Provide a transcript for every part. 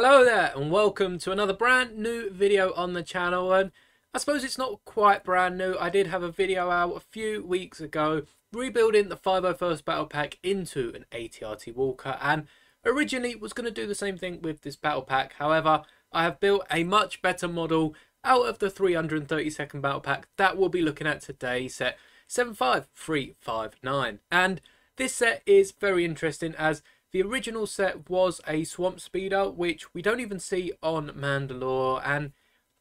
Hello there and welcome to another brand new video on the channel. And I suppose it's not quite brand new. I did have a video out a few weeks ago rebuilding the 501st Battle Pack into an ATRT Walker, and originally was going to do the same thing with this Battle Pack. However, I have built a much better model out of the 332nd Battle Pack that we'll be looking at today, set 75359. And this set is very interesting as the original set was a Swamp Speeder, which we don't even see on Mandalore, and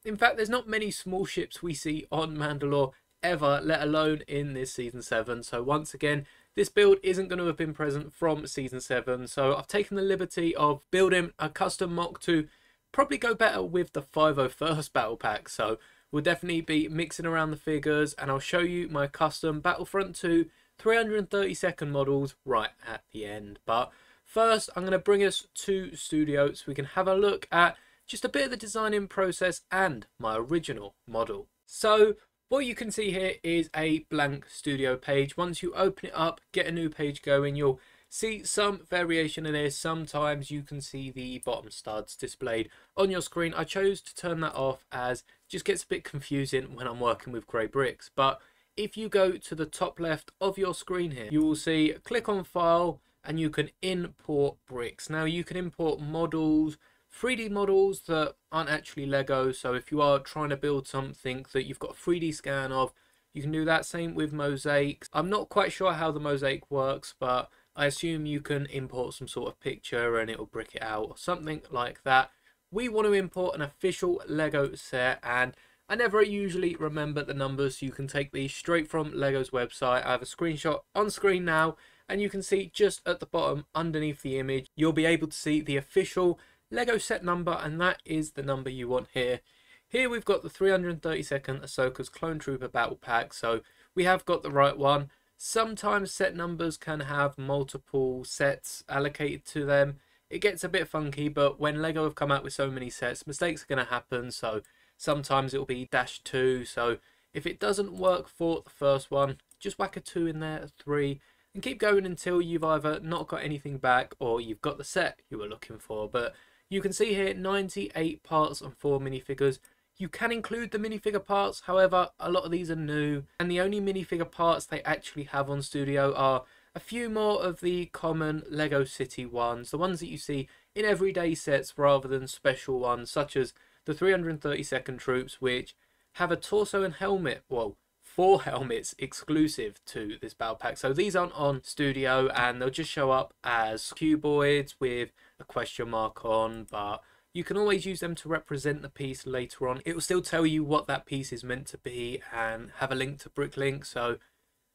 in fact there's not many small ships we see on Mandalore ever, let alone in this Season 7. So once again, this build isn't going to have been present from Season 7, so I've taken the liberty of building a custom mock to probably go better with the 501st Battle Pack. So we'll definitely be mixing around the figures, and I'll show you my custom Battlefront 2 332nd models right at the end. But first, I'm going to bring us to studio so we can have a look at just a bit of the designing process and my original model. So what you can see here is a blank studio page. Once you open it up, get a new page going, you'll see some variation in this. Sometimes you can see the bottom studs displayed on your screen. I chose to turn that off as it just gets a bit confusing when I'm working with grey bricks. But if you go to the top left of your screen here, you will see click on File, and you can import bricks. Now you can import models, 3D models that aren't actually Lego. So if you are trying to build something that you've got a 3D scan of, you can do that. Same with mosaics. I'm not quite sure how the mosaic works, but I assume you can import some sort of picture and it'll brick it out or something like that. We want to import an official Lego set, and I never usually remember the numbers, so you can take these straight from Lego's website. I have a screenshot on screen now, and you can see just at the bottom underneath the image, you'll be able to see the official Lego set number, and that is the number you want here. Here we've got the 332nd Ahsoka's Clone Trooper Battle Pack, so we have got the right one. Sometimes set numbers can have multiple sets allocated to them. It gets a bit funky, but when Lego have come out with so many sets, mistakes are going to happen. So sometimes it'll be -2. So if it doesn't work for the first one, just whack a 2 in there, a 3. And keep going until you've either not got anything back or you've got the set you were looking for. But you can see here 98 parts and 4 minifigures. You can include the minifigure parts, however a lot of these are new, and the only minifigure parts they actually have on studio are a few more of the common Lego City ones, the ones that you see in everyday sets rather than special ones such as the 332nd troops, which have a torso and helmet, well, 4 helmets exclusive to this battle pack. So these aren't on studio and they'll just show up as cuboids with a question mark on, but you can always use them to represent the piece later on. It will still tell you what that piece is meant to be and have a link to Bricklink. So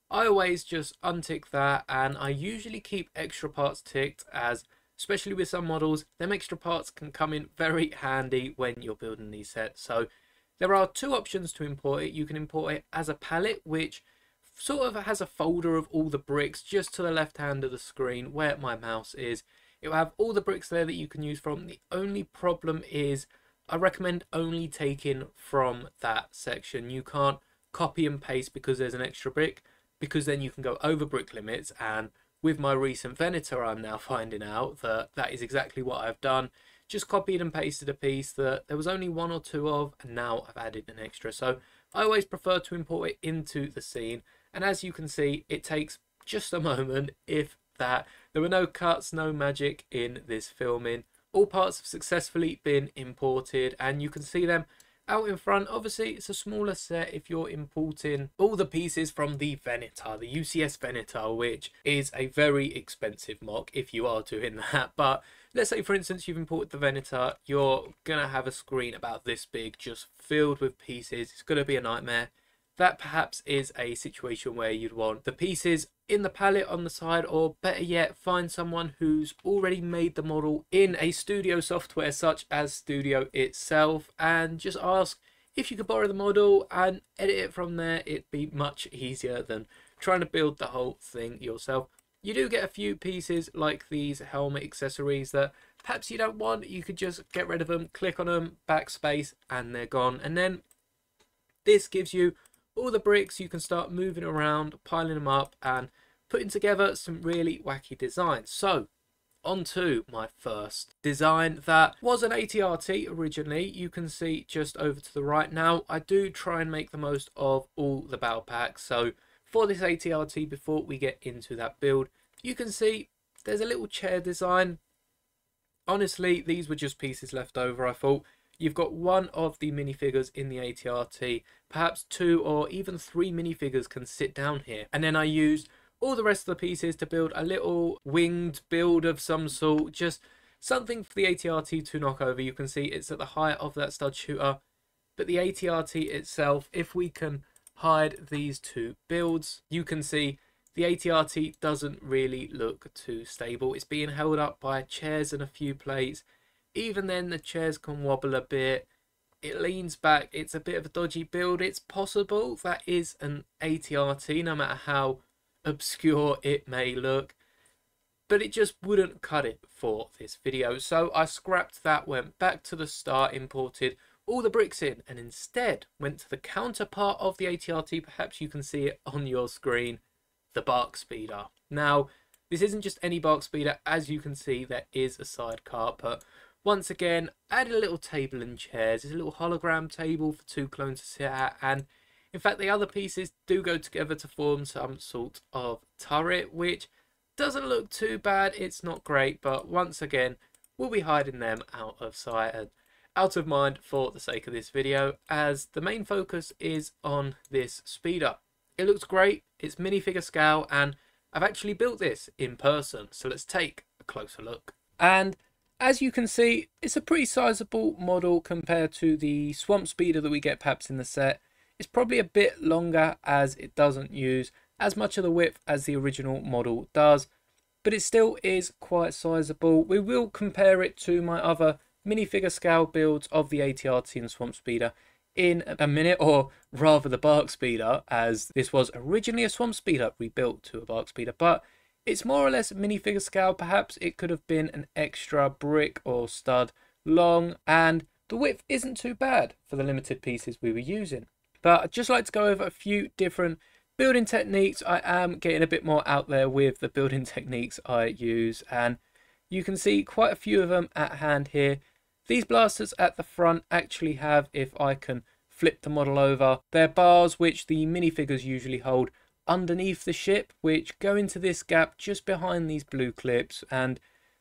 I always just untick that, and I usually keep extra parts ticked as, especially with some models, them extra parts can come in very handy when you're building these sets. So there are 2 options to import it. You can import it as a palette, which sort of has a folder of all the bricks just to the left hand of the screen where my mouse is. It will have all the bricks there that you can use from. The only problem is I recommend only taking from that section. You can't copy and paste because there's an extra brick, because then you can go over brick limits, and with my recent Venator I'm now finding out that that is exactly what I've done. Just copied and pasted a piece that there was only 1 or 2 of, and now I've added an extra. So I always prefer to import it into the scene, and as you can see it takes just a moment, if that. There were no cuts, no magic in this filming. All parts have successfully been imported, and you can see them out in front. Obviously it's a smaller set if you're importing all the pieces from the Venator, the UCS Venator, which is a very expensive mock if you are doing that. But let's say for instance you've imported the Venator, you're gonna have a screen about this big just filled with pieces. It's gonna be a nightmare. That perhaps is a situation where you'd want the pieces in the palette on the side, or better yet, find someone who's already made the model in a studio software such as Studio itself, and just ask if you could borrow the model and edit it from there. It'd be much easier than trying to build the whole thing yourself. You do get a few pieces like these helmet accessories that perhaps you don't want. You could just get rid of them, click on them, backspace, and they're gone. And then this gives you all the bricks. You can start moving around, piling them up, and putting together some really wacky designs. So onto my first design that was an ATRT originally. You can see just over to the right. Now I do try and make the most of all the battle packs, so for this ATRT, before we get into that build, you can see there's a little chair design. Honestly, these were just pieces left over. I thought you've got one of the minifigures in the ATRT, perhaps 2 or even 3 minifigures can sit down here, and then I used all the rest of the pieces to build a little winged build of some sort, just something for the ATRT to knock over. You can see it's at the height of that stud shooter, but the ATRT itself, if we can hide these two builds, you can see the ATRT doesn't really look too stable. It's being held up by chairs and a few plates. Even then, the chairs can wobble a bit. It leans back. It's a bit of a dodgy build. It's possible that is an ATRT, no matter how obscure it may look, but it just wouldn't cut it for this video. So I scrapped that, went back to the start, imported all the bricks in, and instead went to the counterpart of the ATRT. Perhaps you can see it on your screen, the BARC speeder. Now, this isn't just any BARC speeder. As you can see, there is a sidecar, but once again, added a little table and chairs. There's a little hologram table for 2 clones to sit at, and in fact, the other pieces do go together to form some sort of turret, which doesn't look too bad. It's not great, but once again, we'll be hiding them out of sight and out of mind for the sake of this video, as the main focus is on this speeder. It looks great. It's minifigure scale, and I've actually built this in person. So let's take a closer look. And as you can see, it's a pretty sizable model compared to the swamp speeder that we get perhaps in the set. It's probably a bit longer as it doesn't use as much of the width as the original model does, but it still is quite sizable. We will compare it to my other minifigure scale builds of the ATRT and swamp speeder in a minute, or rather the BARC speeder, as this was originally a swamp speeder rebuilt to a BARC speeder, but it's more or less minifigure scale. Perhaps it could have been an extra brick or stud long, and the width isn't too bad for the limited pieces we were using. But I'd just like to go over a few different building techniques. I am getting a bit more out there with the building techniques I use, and you can see quite a few of them at hand here. These blasters at the front actually have, if I can flip the model over, they're bars which the minifigures usually hold underneath the ship, which go into this gap just behind these blue clips, and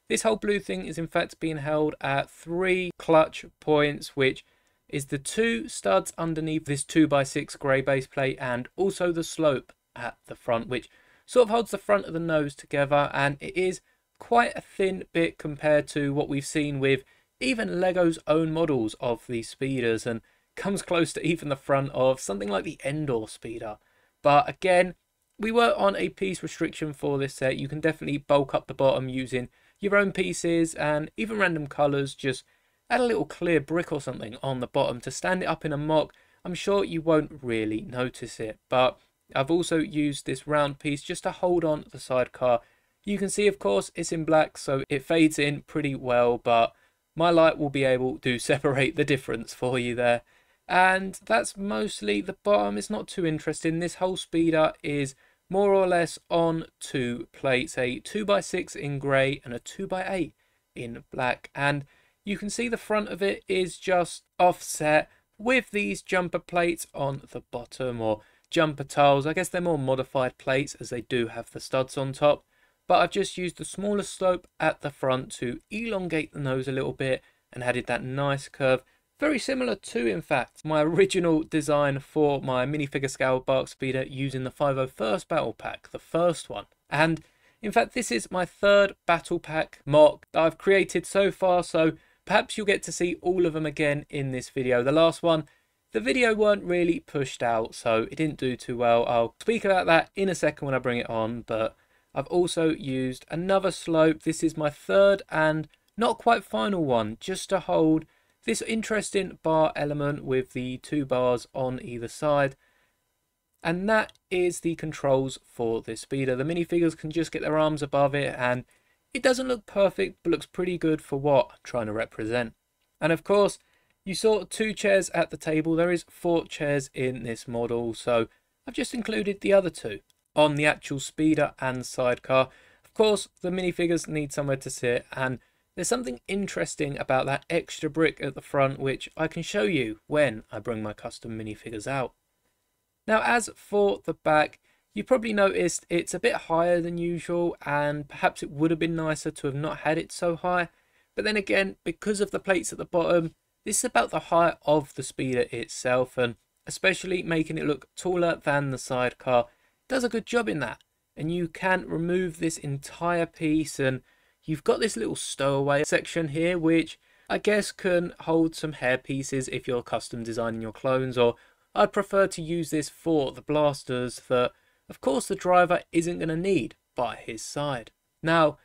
this whole blue thing is in fact being held at 3 clutch points, which is the 2 studs underneath this 2x6 grey base plate, and also the slope at the front, which sort of holds the front of the nose together, and it is quite a thin bit compared to what we've seen with even Lego's own models of these speeders, and comes close to even the front of something like the Endor speeder. But again, we were on a piece restriction for this set. You can definitely bulk up the bottom using your own pieces and even random colours. Just add a little clear brick or something on the bottom to stand it up in a mock. I'm sure you won't really notice it, but I've also used this round piece just to hold on the sidecar. You can see, of course, it's in black, so it fades in pretty well, but my light will be able to separate the difference for you there. And that's mostly the bottom. It's not too interesting. This whole speeder is more or less on 2 plates, a 2x6 in grey and a 2x8 in black, and you can see the front of it is just offset with these jumper plates on the bottom, or jumper tiles. I guess they're more modified plates as they do have the studs on top, but I've just used the smaller slope at the front to elongate the nose a little bit and added that nice curve. Very similar to, in fact, my original design for my minifigure scale BARC speeder using the 501st battle pack, the first one. And in fact, this is my 3rd battle pack mock that I've created so far, so perhaps you'll get to see all of them again in this video. The last one, the video weren't really pushed out, so it didn't do too well. I'll speak about that in a second when I bring it on, but I've also used another slope. This is my 3rd and not quite final one, just to hold this interesting bar element with the 2 bars on either side. And that is the controls for this speeder. The minifigures can just get their arms above it, and it doesn't look perfect, but looks pretty good for what I'm trying to represent. And of course, you saw 2 chairs at the table. There is 4 chairs in this model, so I've just included the other 2 on the actual speeder and sidecar. Of course, the minifigures need somewhere to sit, and there's something interesting about that extra brick at the front which I can show you when I bring my custom minifigures out. Now, as for the back, you probably noticed it's a bit higher than usual, and perhaps it would have been nicer to have not had it so high. But then again, because of the plates at the bottom, this is about the height of the speeder itself, and especially making it look taller than the sidecar does a good job in that. And you can remove this entire piece, and you've got this little stowaway section here which I guess can hold some hair pieces if you're custom designing your clones, or I'd prefer to use this for the blasters that of course the driver isn't going to need by his side. Now,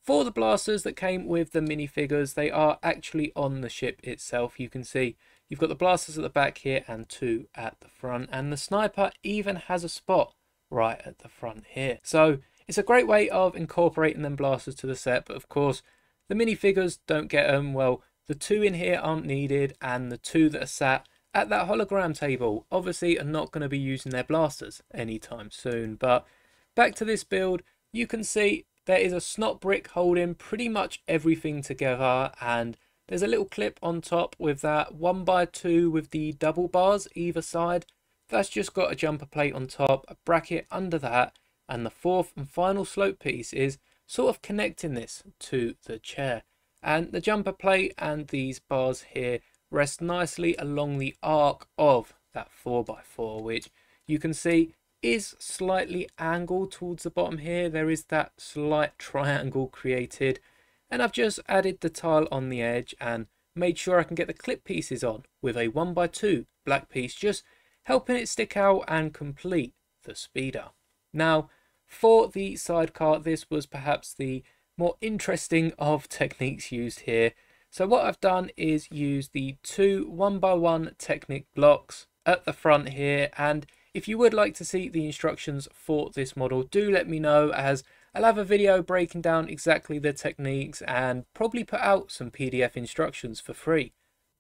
for the blasters that came with the minifigures, they are actually on the ship itself. You can see you've got the blasters at the back here and 2 at the front, and the sniper even has a spot right at the front here. So it's a great way of incorporating them blasters to the set, but of course the minifigures don't get them. Well, the 2 in here aren't needed, and the 2 that are sat at that hologram table obviously are not going to be using their blasters anytime soon. But back to this build, you can see there is a snot brick holding pretty much everything together, and there's a little clip on top with that 1x2 with the double bars either side. That's just got a jumper plate on top, a bracket under that, and the 4th and final slope piece is sort of connecting this to the chair. And the jumper plate and these bars here rest nicely along the arc of that 4x4, which you can see is slightly angled towards the bottom here. There is that slight triangle created, and I've just added the tile on the edge and made sure I can get the clip pieces on with a 1x2 black piece, just helping it stick out and complete the speeder. Now, for the sidecar, this was perhaps the more interesting of techniques used here. So what I've done is use the 2 1x1 Technic blocks at the front here, and if you would like to see the instructions for this model, do let me know, as I'll have a video breaking down exactly the techniques and probably put out some PDF instructions for free.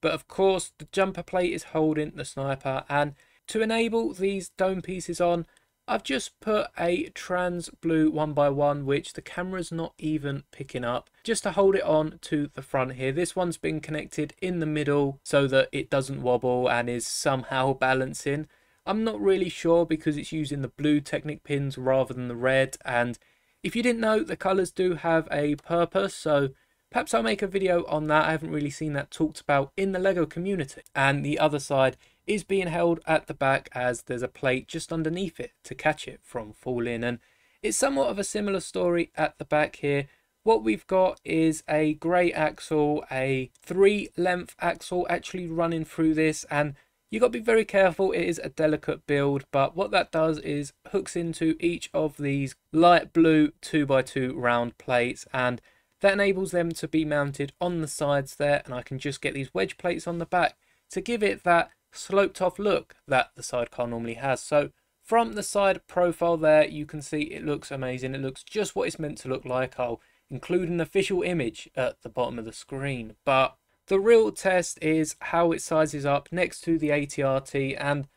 But of course the jumper plate is holding the sniper, and to enable these dome pieces on, I've just put a trans blue 1x1 which the camera's not even picking up, just to hold it on to the front here. This one's been connected in the middle so that it doesn't wobble and is somehow balancing. I'm not really sure because it's using the blue Technic pins rather than the red, and if you didn't know, the colours do have a purpose, so perhaps I'll make a video on that. I haven't really seen that talked about in the LEGO community. And the other side is being held at the back as there's a plate just underneath it to catch it from falling, and it's somewhat of a similar story at the back here. What we've got is a grey axle, a 3-length axle actually running through this, and you got to be very careful. It is a delicate build, but what that does is hooks into each of these light blue 2x2 round plates, and that enables them to be mounted on the sides there, and I can just get these wedge plates on the back to give it that sloped off look that the sidecar normally has. So from the side profile there, you can see it looks amazing. It looks just what it's meant to look like. I'll include an official image at the bottom of the screen, but the real test is how it sizes up next to the ATRT. And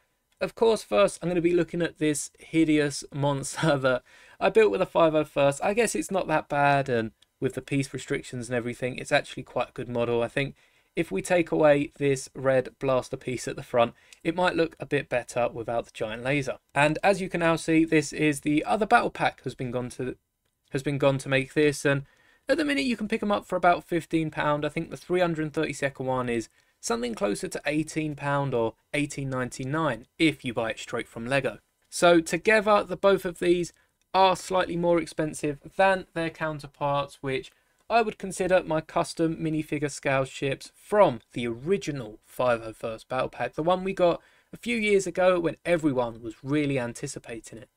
of course, first I'm going to be looking at this hideous monster that I built with a 501st. I guess it's not that bad, and with the piece restrictions and everything, it's actually quite a good model. I think if we take away this red blaster piece at the front, it might look a bit better without the giant laser. And as you can now see, this is the other battle pack has been gone to make this, and at the minute you can pick them up for about £15. I think the 332nd one is something closer to £18 or £18.99 if you buy it straight from LEGO. So together, the both of these are slightly more expensive than their counterparts, which I would consider my custom minifigure scale ships from the original 501st Battle Pack, the one we got a few years ago when everyone was really anticipating it.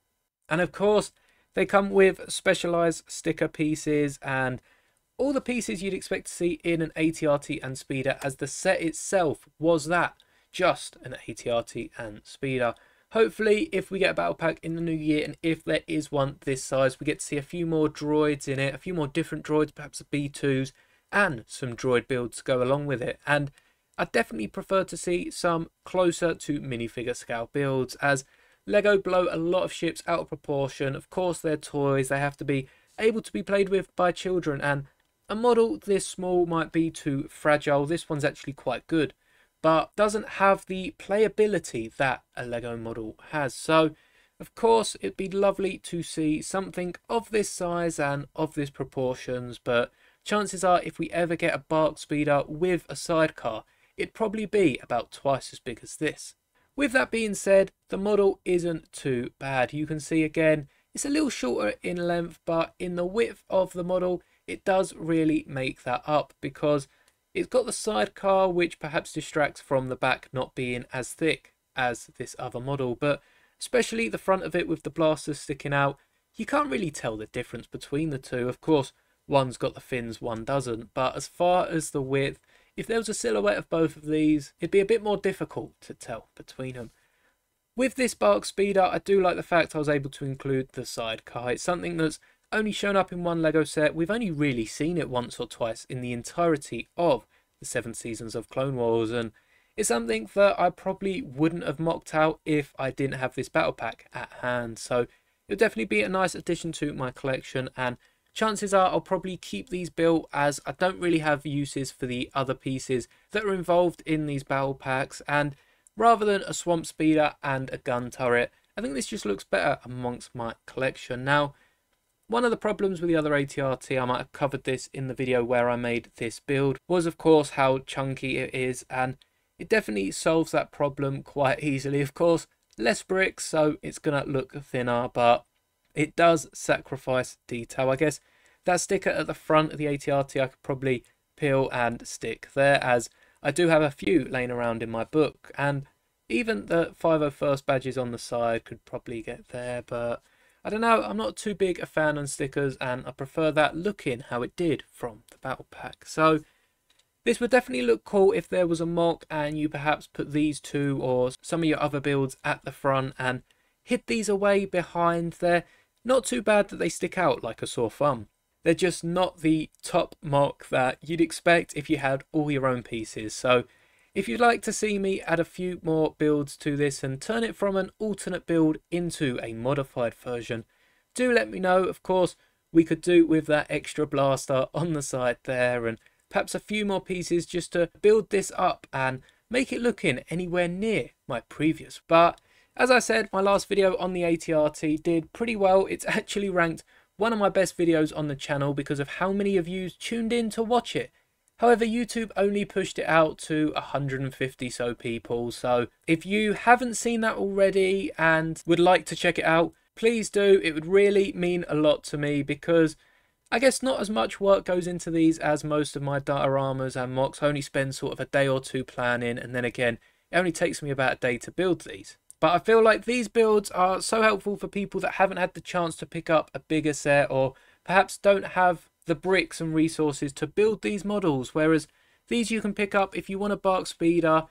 And of course, they come with specialized sticker pieces and all the pieces you'd expect to see in an ATRT and speeder, as the set itself was that, just an ATRT and speeder. Hopefully, if we get a battle pack in the new year, and if there is one this size, we get to see a few more droids in it, a few more different droids, perhaps the B2s, and some droid builds to go along with it. And I definitely prefer to see some closer to minifigure scale builds, as LEGO blow a lot of ships out of proportion. Of course, they're toys, they have to be able to be played with by children, and a model this small might be too fragile. This one's actually quite good, but doesn't have the playability that a Lego model has. So of course it'd be lovely to see something of this size and of this proportions, but chances are if we ever get a BARC speeder with a sidecar, it'd probably be about twice as big as this. With that being said, the model isn't too bad. You can see again, it's a little shorter in length, but in the width of the model, it does really make that up, because it's got the sidecar, which perhaps distracts from the back not being as thick as this other model, but especially the front of it with the blasters sticking out, you can't really tell the difference between the two. Of course, one's got the fins, one doesn't, but as far as the width, if there was a silhouette of both of these, it'd be a bit more difficult to tell between them. With this BARC speeder, I do like the fact I was able to include the sidecar. It's something that's only shown up in one Lego set. We've only really seen it once or twice in the entirety of the 7 seasons of Clone Wars, and it's something that I probably wouldn't have mocked out if I didn't have this battle pack at hand. So it'll definitely be a nice addition to my collection, and chances are I'll probably keep these built, as I don't really have uses for the other pieces that are involved in these battle packs, and rather than a swamp speeder and a gun turret, I think this just looks better amongst my collection. Now, one of the problems with the other ATRT, I might have covered this in the video where I made this build, was of course how chunky it is, and it definitely solves that problem quite easily. Of course, less bricks, so it's going to look thinner, but it does sacrifice detail. I guess that sticker at the front of the ATRT I could probably peel and stick there, as I do have a few laying around in my book, and even the 501st badges on the side could probably get there, but I don't know, I'm not too big a fan on stickers, and I prefer that looking how it did from the battle pack. So this would definitely look cool if there was a mock and you perhaps put these two or some of your other builds at the front and hid these away behind there. Not too bad that they stick out like a sore thumb. They're just not the top mock that you'd expect if you had all your own pieces. So if you'd like to see me add a few more builds to this and turn it from an alternate build into a modified version, do let me know. Of course, we could do with that extra blaster on the side there, and perhaps a few more pieces just to build this up and make it looking anywhere near my previous. But as I said, my last video on the ATRT did pretty well. It's actually ranked one of my best videos on the channel because of how many of you tuned in to watch it. However, YouTube only pushed it out to 150 so people. So if you haven't seen that already and would like to check it out, please do. It would really mean a lot to me, because I guess not as much work goes into these as most of my dioramas and mocks. I only spend sort of a day or two planning, and then again, it only takes me about a day to build these. But I feel like these builds are so helpful for people that haven't had the chance to pick up a bigger set, or perhaps don't have the bricks and resources to build these models, whereas these you can pick up if you want a BARC speeder.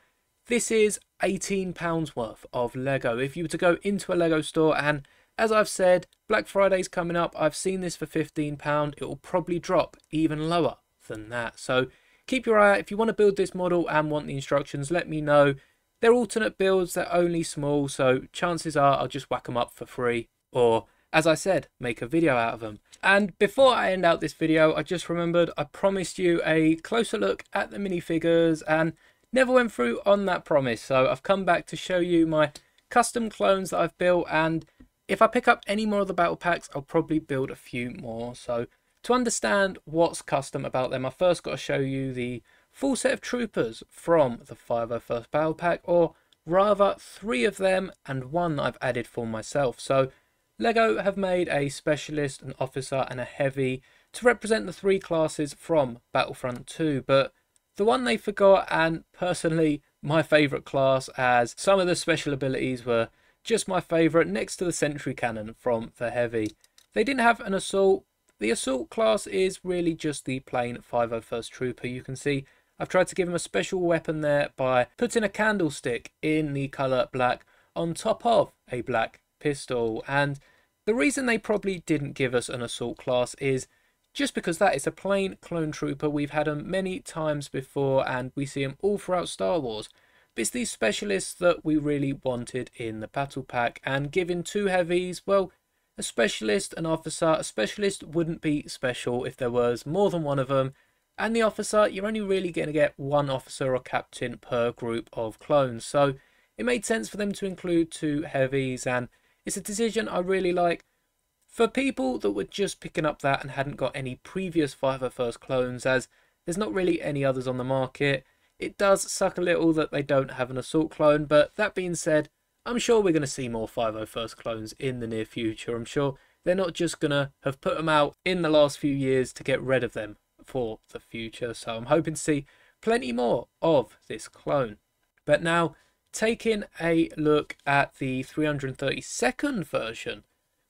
This is £18 worth of Lego. If you were to go into a Lego store, and as I've said, Black Friday's coming up, I've seen this for £15, it will probably drop even lower than that. So keep your eye out. If you want to build this model and want the instructions, let me know. They're alternate builds, they're only small, so chances are I'll just whack them up for free, or as I said, make a video out of them. And before I end out this video, I just remembered I promised you a closer look at the minifigures and never went through on that promise. So I've come back to show you my custom clones that I've built, and if I pick up any more of the battle packs, I'll probably build a few more. So to understand what's custom about them, I first got to show you the full set of troopers from the 501st battle pack, or rather 3 of them and 1 I've added for myself. So Lego have made a specialist, an officer and a heavy to represent the 3 classes from Battlefront 2, but the one they forgot, and personally my favourite class, as some of the special abilities were just my favourite next to the sentry cannon from the heavy. They didn't have an assault. The assault class is really just the plain 501st trooper. You can see I've tried to give him a special weapon there by putting a candlestick in the colour black on top of a black pistol. And the reason they probably didn't give us an assault class is just because that is a plain clone trooper. We've had them many times before and we see them all throughout Star Wars. But it's these specialists that we really wanted in the battle pack, and giving 2 heavies, well, a specialist, an officer. A specialist wouldn't be special if there was more than one of them. And the officer, you're only really going to get one officer or captain per group of clones. So it made sense for them to include 2 heavies, and it's a decision I really like. For people that were just picking up that and hadn't got any previous 501st clones, as there's not really any others on the market, it does suck a little that they don't have an assault clone. But that being said, I'm sure we're going to see more 501st clones in the near future. I'm sure they're not just going to have put them out in the last few years to get rid of them for the future. So I'm hoping to see plenty more of this clone. But now, taking a look at the 332nd version,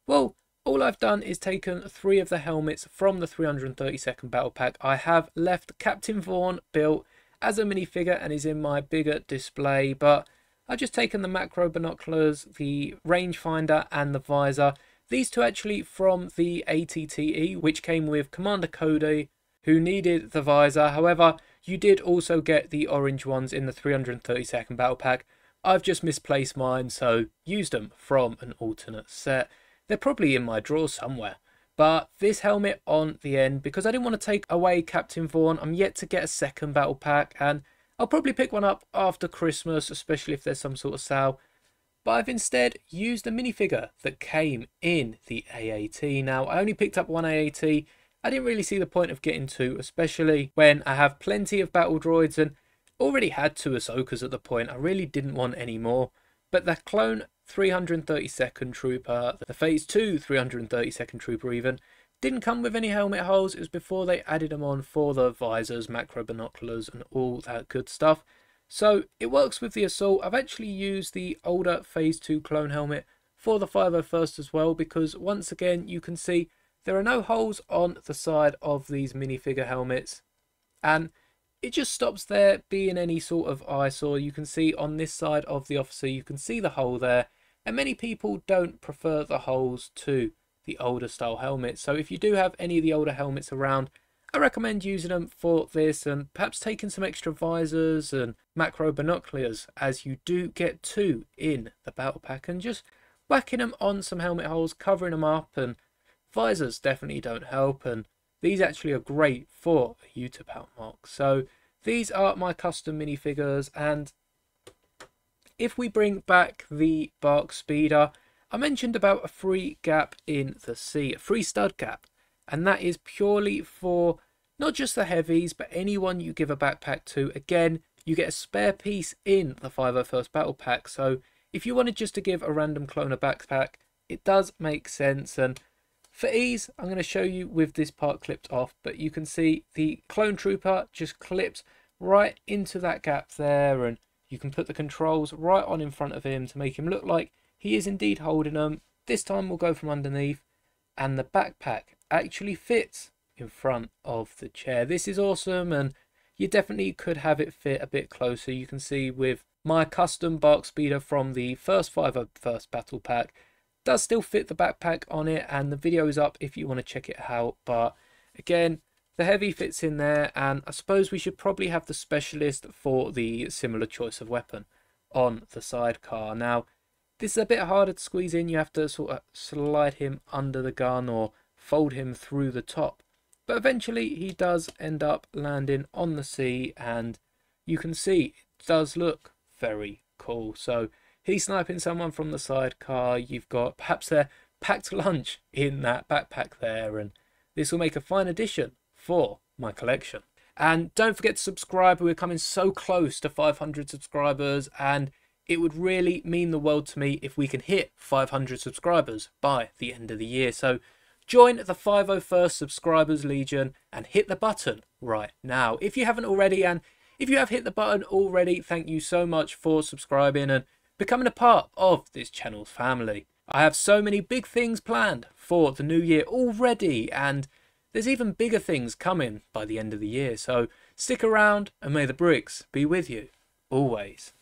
well, all I've done is taken 3 of the helmets from the 332nd battle pack. I have left Captain Vaughn built as a minifigure and is in my bigger display, but I've just taken the macro binoculars, the rangefinder and the visor. These 2 actually from the ATTE, which came with Commander Cody, who needed the visor. However, you did also get the orange ones in the 332nd battle pack. I've just misplaced mine, so used them from an alternate set. They're probably in my drawer somewhere. But this helmet on the end, because I didn't want to take away Captain Vaughn, I'm yet to get a second battle pack, and I'll probably pick one up after Christmas, especially if there's some sort of sale. But I've instead used a minifigure that came in the AAT. Now, I only picked up 1 AAT. I didn't really see the point of getting 2, especially when I have plenty of battle droids and already had 2 Ahsokas at the point. I really didn't want any more. But the clone 332nd Trooper, the Phase 2 332nd Trooper even, didn't come with any helmet holes. It was before they added them on for the visors, macro binoculars and all that good stuff. So it works with the Assault. I've actually used the older Phase 2 clone helmet for the 501st as well, because once again you can see there are no holes on the side of these minifigure helmets, and it just stops there being any sort of eyesore. You can see on this side of the officer, you can see the hole there, and many people don't prefer the holes to the older style helmets. So if you do have any of the older helmets around, I recommend using them for this, and perhaps taking some extra visors and macro binoculars, as you do get 2 in the battle pack, and just whacking them on some helmet holes, covering them up. And visors definitely don't help, and these actually are great for a YouTube outmark. So these are my custom minifigures, and if we bring back the BARC speeder, I mentioned about a free gap in the sea, a free stud gap, and that is purely for not just the heavies, but anyone you give a backpack to. Again, you get a spare piece in the 501st battle pack, so if you wanted just to give a random clone a backpack, it does make sense. And for ease, I'm going to show you with this part clipped off, but you can see the clone trooper just clips right into that gap there, and you can put the controls right on in front of him to make him look like he is indeed holding them. This time we'll go from underneath, and the backpack actually fits in front of the chair. This is awesome, and you definitely could have it fit a bit closer. You can see with my custom BARC speeder from the first 501st battle pack, does still fit the backpack on it, and the video is up if you want to check it out. But again, the heavy fits in there, and I suppose we should probably have the specialist for the similar choice of weapon on the sidecar. Now, this is a bit harder to squeeze in. You have to sort of slide him under the gun or fold him through the top. But eventually he does end up landing on the sea, and you can see it does look very cool. So he's sniping someone from the sidecar. You've got perhaps their packed lunch in that backpack there, and this will make a fine addition for my collection. And don't forget to subscribe. We're coming so close to 500 subscribers, and it would really mean the world to me if we can hit 500 subscribers by the end of the year. So join the 501st Subscribers Legion and hit the button right now if you haven't already. And if you have hit the button already, thank you so much for subscribing and becoming a part of this channel's family. I have so many big things planned for the new year already, and there's even bigger things coming by the end of the year. So stick around, and may the bricks be with you always.